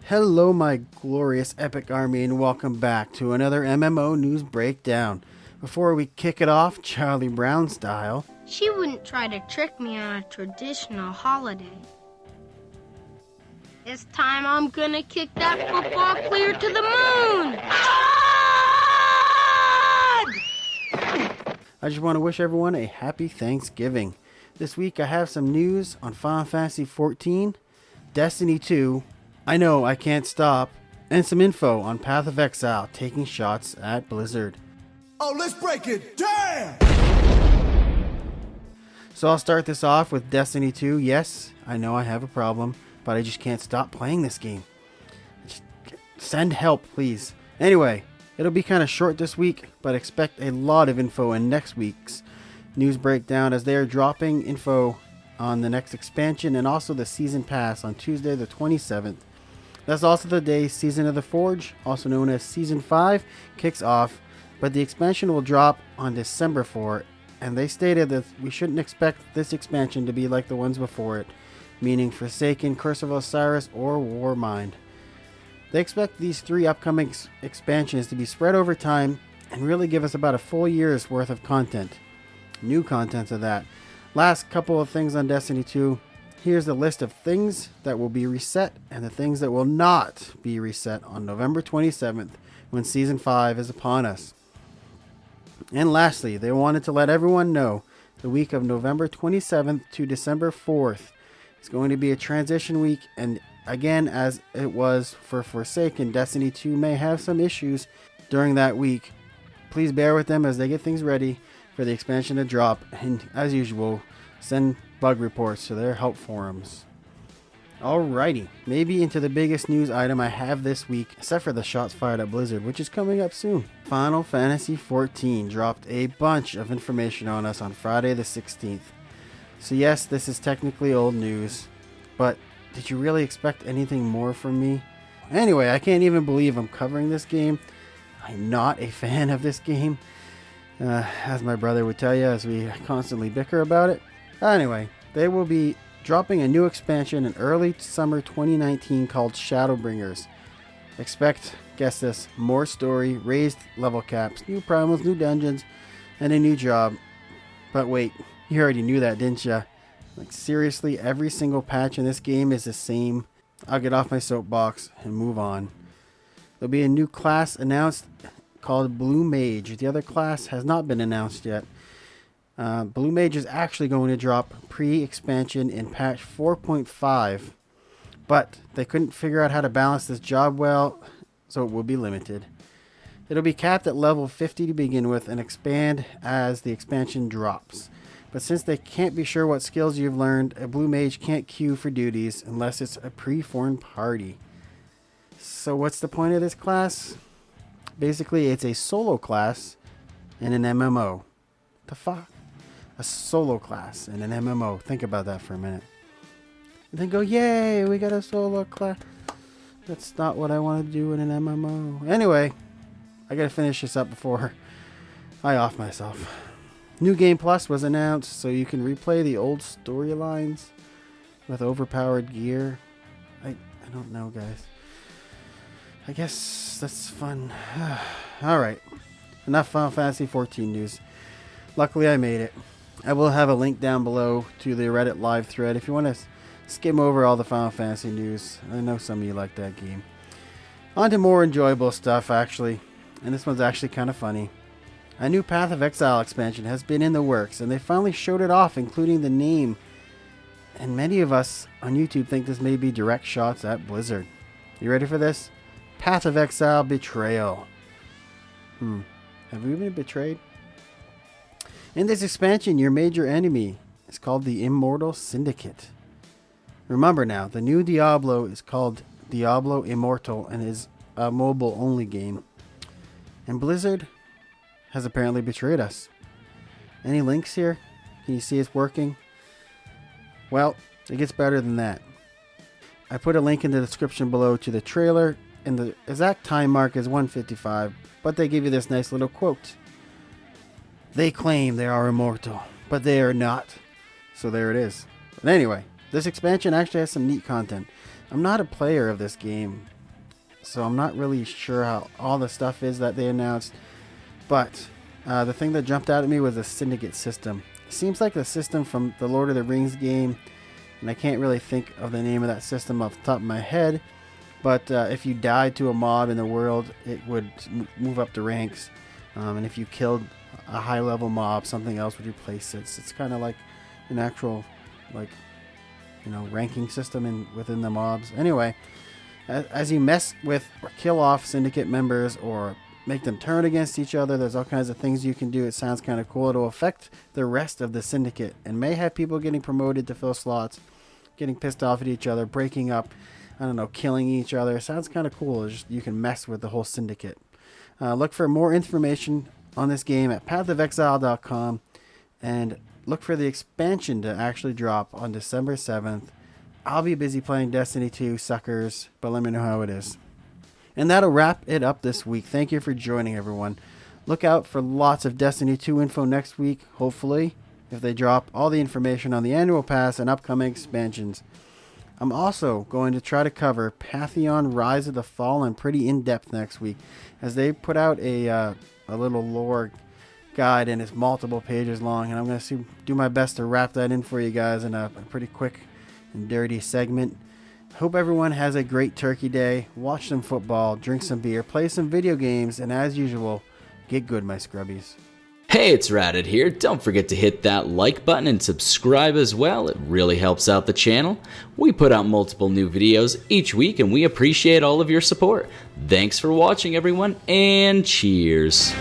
Hello, my glorious epic army, and welcome back to another MMO news breakdown. Before we kick it off, Charlie Brown style, She wouldn't try to trick me on a traditional holiday. This time I'm gonna kick that football clear to the moon! I just want to wish everyone a happy Thanksgiving. This week I have some news on Final Fantasy XIV, Destiny 2, I Know I Can't Stop, and some info on Path of Exile taking shots at Blizzard. Oh, let's break it down! So I'll start this off with Destiny 2. Yes, I know I have a problem, but I just can't stop playing this game. Just send help, please. Anyway, it'll be kind of short this week, but expect a lot of info in next week's news breakdown as they are dropping info on the next expansion and also the season pass on Tuesday the 27th. That's also the day Season of the Forge, also known as Season 5, kicks off, but the expansion will drop on December 4, and they stated that we shouldn't expect this expansion to be like the ones before it, meaning Forsaken, Curse of Osiris, or Warmind. They expect these three upcoming expansions to be spread over time and really give us about a full year's worth of content. New content of that. Last couple of things on Destiny 2. Here's the list of things that will be reset and the things that will not be reset on November 27th when Season 5 is upon us. And lastly, they wanted to let everyone know the week of November 27th to December 4th is going to be a transition week, and again, as it was for Forsaken, Destiny 2 may have some issues during that week. Please bear with them as they get things ready for the expansion to drop, and as usual, send bug reports to their help forums. Alrighty, maybe into the biggest news item I have this week, except for the shots fired at Blizzard, which is coming up soon. Final Fantasy XIV dropped a bunch of information on us on Friday the 16th. So yes, this is technically old news, but did you really expect anything more from me? Anyway, I can't even believe I'm covering this game. I'm not a fan of this game, as my brother would tell you as we constantly bicker about it. Anyway, they will be dropping a new expansion in early summer 2019 called Shadowbringers. Expect, guess this, more story, raised level caps, new primals, new dungeons, and a new job. But wait, you already knew that, didn't ya? Like seriously, every single patch in this game is the same. I'll get off my soapbox and move on. There'll be a new class announced called Blue Mage. The other class has not been announced yet. Blue Mage is actually going to drop pre-expansion in patch 4.5, but they couldn't figure out how to balance this job well, so it will be limited. It'll be capped at level 50 to begin with and expand as the expansion drops. But since they can't be sure what skills you've learned, a Blue Mage can't queue for duties unless it's a pre-formed party. So what's the point of this class? Basically, it's a solo class in an MMO. The fuck? A solo class in an MMO. Think about that for a minute. And then go, yay, we got a solo class. That's not what I want to do in an MMO. Anyway, I gotta finish this up before I off myself. New Game Plus was announced, so you can replay the old storylines with overpowered gear. I don't know, guys. I guess that's fun. Alright, enough Final Fantasy XIV news. Luckily, I made it. I will have a link down below to the Reddit live thread if you want to skim over all the Final Fantasy news. I know some of you like that game. On to more enjoyable stuff, actually. And this one's actually kind of funny. A new Path of Exile expansion has been in the works, and they finally showed it off, including the name. And many of us on YouTube think this may be direct shots at Blizzard. You ready for this? Path of Exile Betrayal. Have we been betrayed? In this expansion, your major enemy is called the Immortal Syndicate. Remember now, the new Diablo is called Diablo Immortal and is a mobile-only game. And Blizzard has apparently betrayed us. Any links here? Can you see it's working? Well, it gets better than that. I put a link in the description below to the trailer, and the exact time mark is 1:55, but they give you this nice little quote. They claim they are immortal, but they are not. So there it is. But anyway, this expansion actually has some neat content. I'm not a player of this game, so I'm not really sure how all the stuff is that they announced. But the thing that jumped out at me was the syndicate system. It seems like the system from the Lord of the Rings game, and I can't really think of the name of that system off the top of my head. But if you died to a mob in the world, it would move up the ranks. And if you killed a high-level mob, something else would replace it. It's kind of like an actual, like, you know, ranking system within the mobs. Anyway, as you mess with or kill off syndicate members or make them turn against each other, there's all kinds of things you can do. It sounds kind of cool. It'll affect the rest of the syndicate and may have people getting promoted to fill slots, getting pissed off at each other, breaking up, I don't know, killing each other. It sounds kind of cool. It's just, you can mess with the whole syndicate. Look for more information on this game at pathofexile.com, and look for the expansion to actually drop on December 7th. I'll be busy playing Destiny 2, suckers, but let me know how it is. And that'll wrap it up this week. Thank you for joining, everyone. Look out for lots of Destiny 2 info next week, hopefully, if they drop all the information on the annual pass and upcoming expansions. I'm also going to try to cover Pantheon Rise of the Fallen pretty in-depth next week, as they put out a little lore guide, and it's multiple pages long, and I'm going to do my best to wrap that in for you guys in a pretty quick and dirty segment. Hope everyone has a great Turkey Day. Watch some football, drink some beer, play some video games, and as usual, get good, my scrubbies. Hey, it's Ratted here. Don't forget to hit that like button and subscribe as well. It really helps out the channel. We put out multiple new videos each week, and we appreciate all of your support. Thanks for watching, everyone, and cheers.